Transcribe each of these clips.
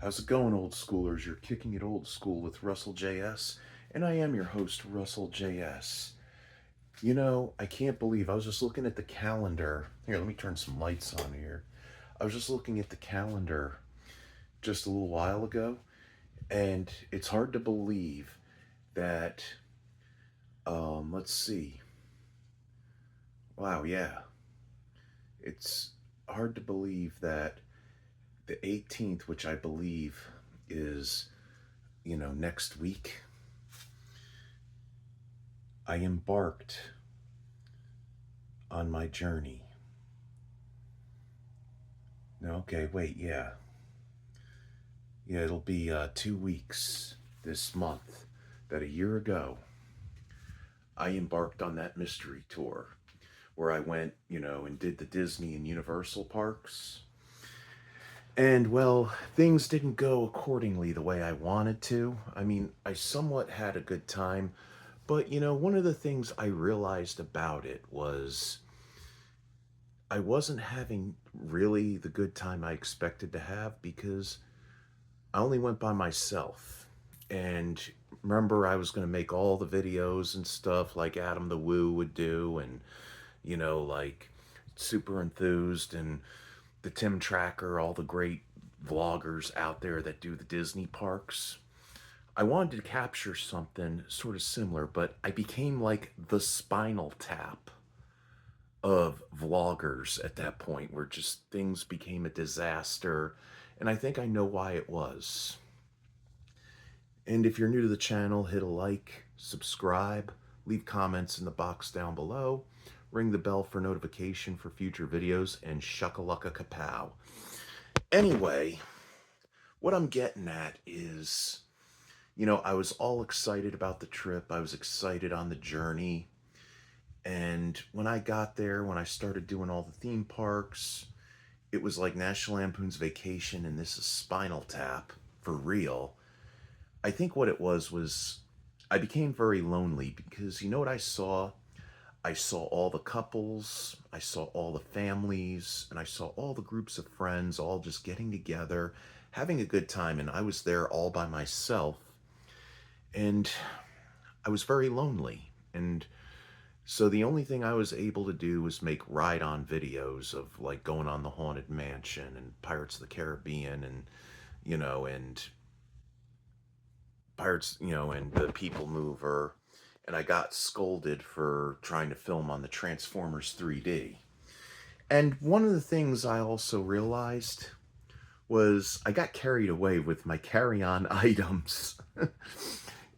How's it going, old schoolers? You're kicking it old school with Russell J.S., and I am your host, Russell J.S. I can't believe I was just looking at the calendar. Here, let me turn some lights on here. I was just looking at the calendar just a little while ago, and it's hard to believe that, let's see. Wow, yeah. It's hard to believe that the 18th, which I believe is, next week, I embarked on my journey. No, okay, wait, yeah. Yeah, it'll be 2 weeks this month that a year ago I embarked on that mystery tour where I went, and did the Disney and Universal parks. And well, things didn't go accordingly the way I wanted to. I mean, I somewhat had a good time, but one of the things I realized about it was I wasn't having really the good time I expected to have because I only went by myself. And remember, I was going to make all the videos and stuff like Adam the Woo would do, and, like Super Enthused and the Tim Tracker, all the great vloggers out there that do the Disney parks. I wanted to capture something sort of similar, but I became like the Spinal Tap of vloggers at that point, where just things became a disaster. And I think I know why it was. And if you're new to the channel, hit a like, subscribe, leave comments in the box down below, ring the bell for notification for future videos, and shuckalacka kapow. Anyway, what I'm getting at is, I was all excited about the trip. I was excited on the journey. And when I got there, when I started doing all the theme parks, it was like National Lampoon's Vacation, and this is Spinal Tap for real. I think what it was I became very lonely because you know what I saw? I saw all the couples, I saw all the families, and I saw all the groups of friends all just getting together, having a good time, and I was there all by myself, and I was very lonely. And so the only thing I was able to do was make ride-on videos of like going on the Haunted Mansion and Pirates of the Caribbean and Pirates, and the People Mover. And I got scolded for trying to film on the Transformers 3D. And one of the things I also realized was I got carried away with my carry-on items.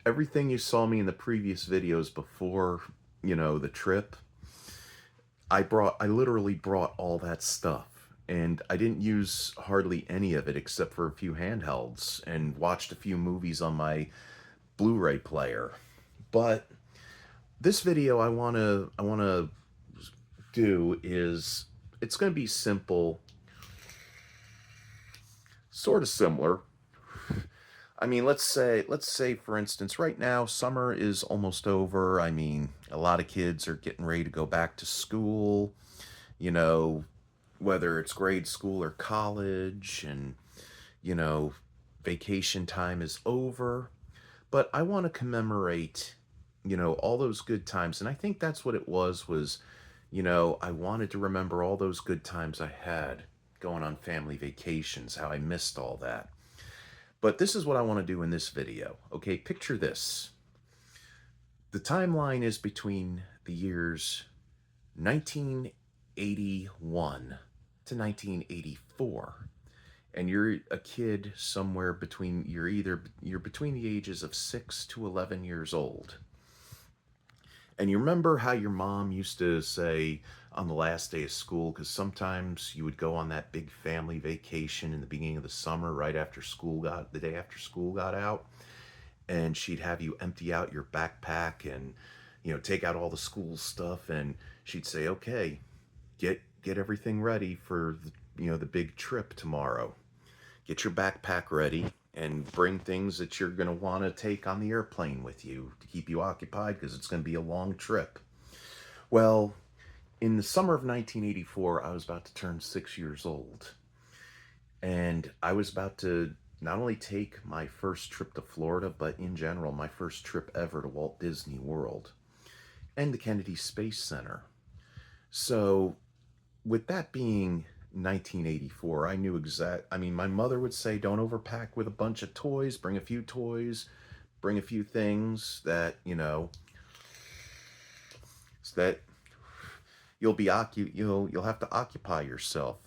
Everything you saw me in the previous videos before, the trip, I literally brought all that stuff. And I didn't use hardly any of it except for a few handhelds and watched a few movies on my Blu-ray player. But this video I want to do is it's going to be simple, sort of similar. I mean, let's say for instance, right now summer is almost over. I mean, a lot of kids are getting ready to go back to school, you know, whether it's grade school or college, and you know, vacation time is over. But I want to commemorate, all those good times. And I think that's what it was, I wanted to remember all those good times I had going on family vacations, how I missed all that. But this is what I want to do in this video. Okay, picture this. The timeline is between the years 1981 to 1984. And you're a kid somewhere between, you're between the ages of 6 to 11 years old. And you remember how your mom used to say on the last day of school, because sometimes you would go on that big family vacation in the beginning of the summer, right after the day after school got out, and she'd have you empty out your backpack and, take out all the school stuff, and she'd say, okay, get everything ready for the big trip tomorrow. Get your backpack ready and bring things that you're going to want to take on the airplane with you to keep you occupied because it's going to be a long trip. Well, in the summer of 1984, I was about to turn 6 years old. And I was about to not only take my first trip to Florida, but in general, my first trip ever to Walt Disney World and the Kennedy Space Center. So, with that being 1984, I knew I mean, my mother would say, don't overpack with a bunch of toys, bring a few toys, bring a few things that, so that you'll have to occupy yourself.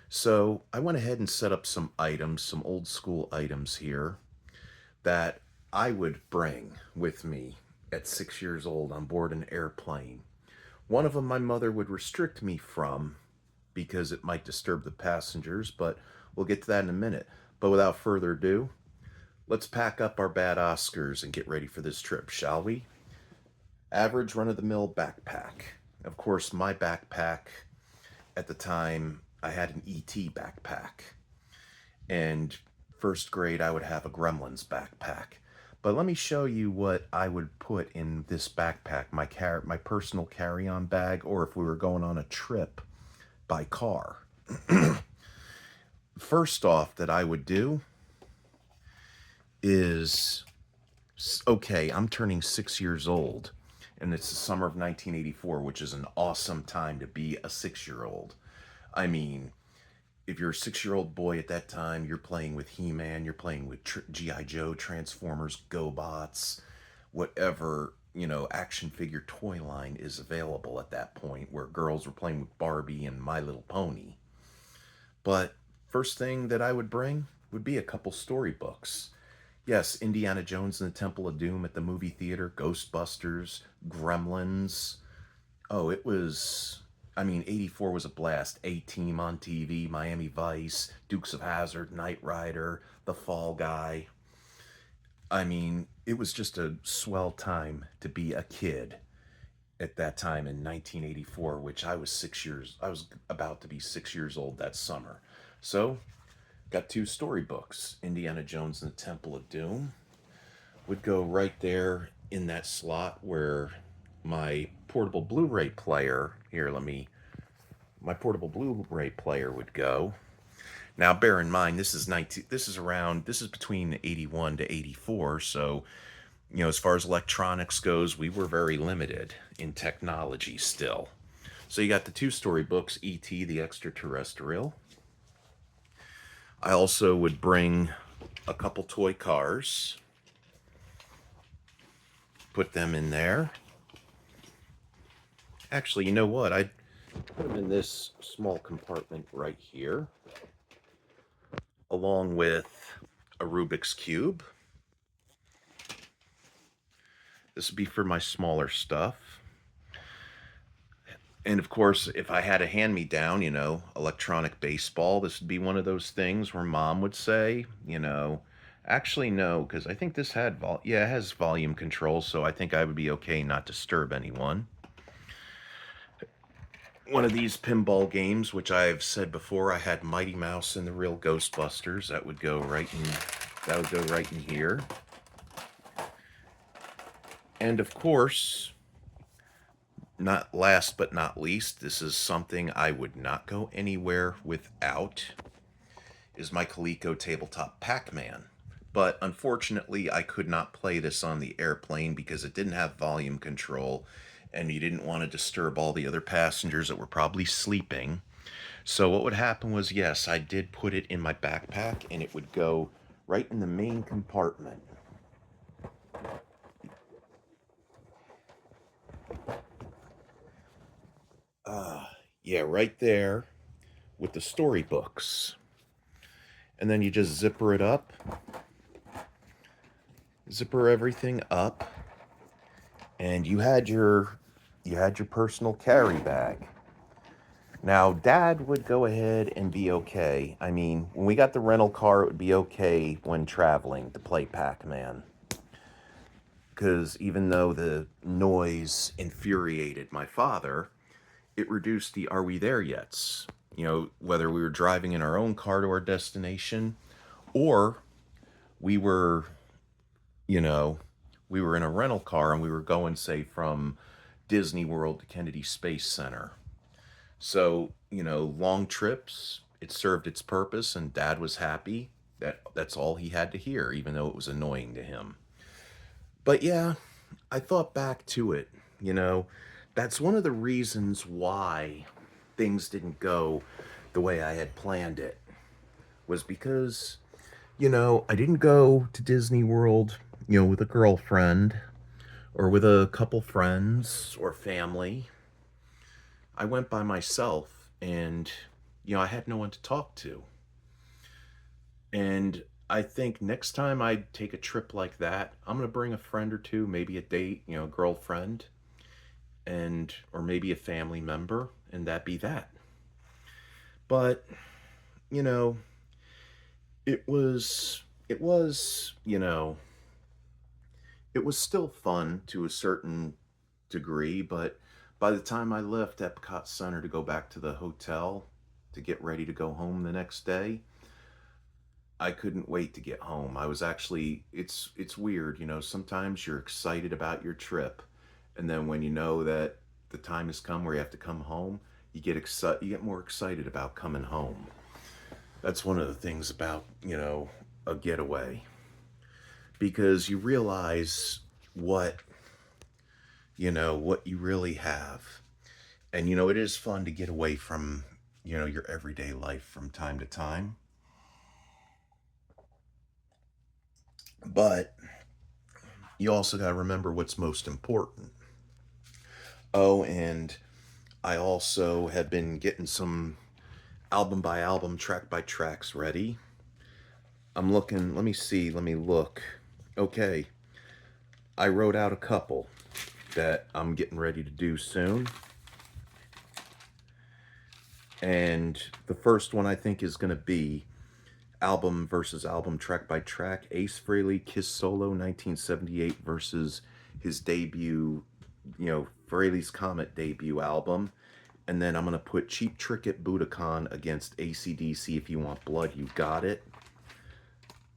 So I went ahead and set up some items, some old school items here that I would bring with me at 6 years old on board an airplane. One of them my mother would restrict me from because it might disturb the passengers, but we'll get to that in a minute. But without further ado, let's pack up our bad Oscars and get ready for this trip, shall we? Average run of the mill backpack. Of course, my backpack at the time, I had an ET backpack. And first grade, I would have a Gremlins backpack. But let me show you what I would put in this backpack, my personal carry-on bag, or if we were going on a trip by car. First off that I would do is, okay, I'm turning 6 years old, and it's the summer of 1984, which is an awesome time to be a 6-year-old. I mean, if you're a 6-year-old boy at that time, you're playing with He-Man, you're playing with G.I. Joe, Transformers, GoBots, whatever, action figure toy line is available at that point, where girls were playing with Barbie and My Little Pony. But first thing that I would bring would be a couple storybooks. Yes, Indiana Jones and the Temple of Doom at the movie theater, Ghostbusters, Gremlins. Oh, it was, I mean, 84 was a blast. A-Team on TV, Miami Vice, Dukes of Hazzard, Knight Rider, The Fall Guy. I mean, it was just a swell time to be a kid at that time in 1984, which I was about to be 6 years old that summer. So, got two storybooks. Indiana Jones and the Temple of Doom would go right there in that slot where my portable Blu-ray player, my portable Blu-ray player would go. Now, bear in mind, this is between 81 to 84, so, as far as electronics goes, we were very limited in technology still. So you got the two storybooks, E.T. the Extraterrestrial. I also would bring a couple toy cars, put them in there. Actually, you know what? I'd put them in this small compartment right here, along with a Rubik's Cube. This would be for my smaller stuff. And of course, if I had a hand-me-down, electronic baseball, this would be one of those things where mom would say, actually no, because I think this it has volume control, so I think I would be okay not disturb anyone. One of these pinball games, which I've said before, I had Mighty Mouse and the Real Ghostbusters. That would go right in here. And of course, not last but not least, this is something I would not go anywhere without, is my Coleco tabletop Pac-Man. But unfortunately, I could not play this on the airplane because it didn't have volume control, and you didn't want to disturb all the other passengers that were probably sleeping. So what would happen was, yes, I did put it in my backpack, and it would go right in the main compartment. Yeah, right there with the storybooks. And then you just zipper everything up, and you had your personal carry bag. Now, Dad would go ahead and be okay. I mean, when we got the rental car, it would be okay when traveling to play Pac-Man. Because even though the noise infuriated my father, it reduced the "are we there yet's." Whether we were driving in our own car to our destination, or we were, we were in a rental car and we were going, say, from Disney World to Kennedy Space Center. So, long trips, it served its purpose and Dad was happy. That's all he had to hear, even though it was annoying to him. But yeah, I thought back to it, you know, that's one of the reasons why things didn't go the way I had planned it, was because, I didn't go to Disney World, with a girlfriend or with a couple friends or family. I went by myself and, I had no one to talk to. And I think next time I take a trip like that, I'm going to bring a friend or two, maybe a date, a girlfriend, and or maybe a family member, and that be that. But, you know, it was, it was still fun to a certain degree, but by the time I left Epcot Center to go back to the hotel to get ready to go home the next day, I couldn't wait to get home. I was actually it's weird, sometimes you're excited about your trip, and then when you know that the time has come where you have to come home, you get more excited about coming home. That's one of the things about, a getaway, because you realize what, what you really have. And it is fun to get away from, your everyday life from time to time. But you also got to remember what's most important. Oh, and I also have been getting some album by album, track by tracks ready. I'm looking, let me see, let me look. Okay, I wrote out a couple that I'm getting ready to do soon. And the first one I think is going to be album versus album, track by track. Ace Frehley, Kiss Solo, 1978 versus his debut, Frehley's Comet debut album. And then I'm going to put Cheap Trick at Budokan against AC/DC. If You Want Blood, You Got It.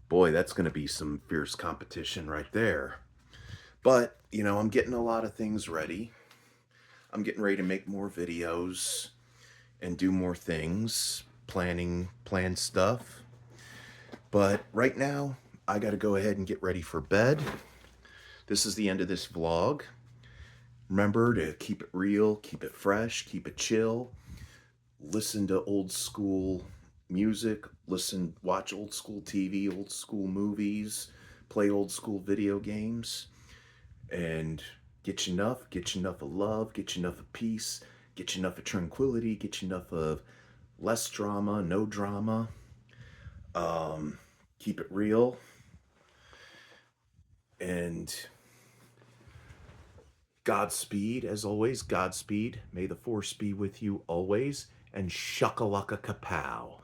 Boy, that's going to be some fierce competition right there. But, I'm getting a lot of things ready. I'm getting ready to make more videos and do more things, plan stuff. But right now, I got to go ahead and get ready for bed. This is the end of this vlog. Remember to keep it real, keep it fresh, keep it chill. Listen to old school music, watch old school TV, old school movies, play old school video games, and get you enough of love, get you enough of peace, get you enough of tranquility, get you enough of less drama, no drama. Keep it real, and Godspeed, as always. Godspeed. May the force be with you always. And shuckalaka kapow.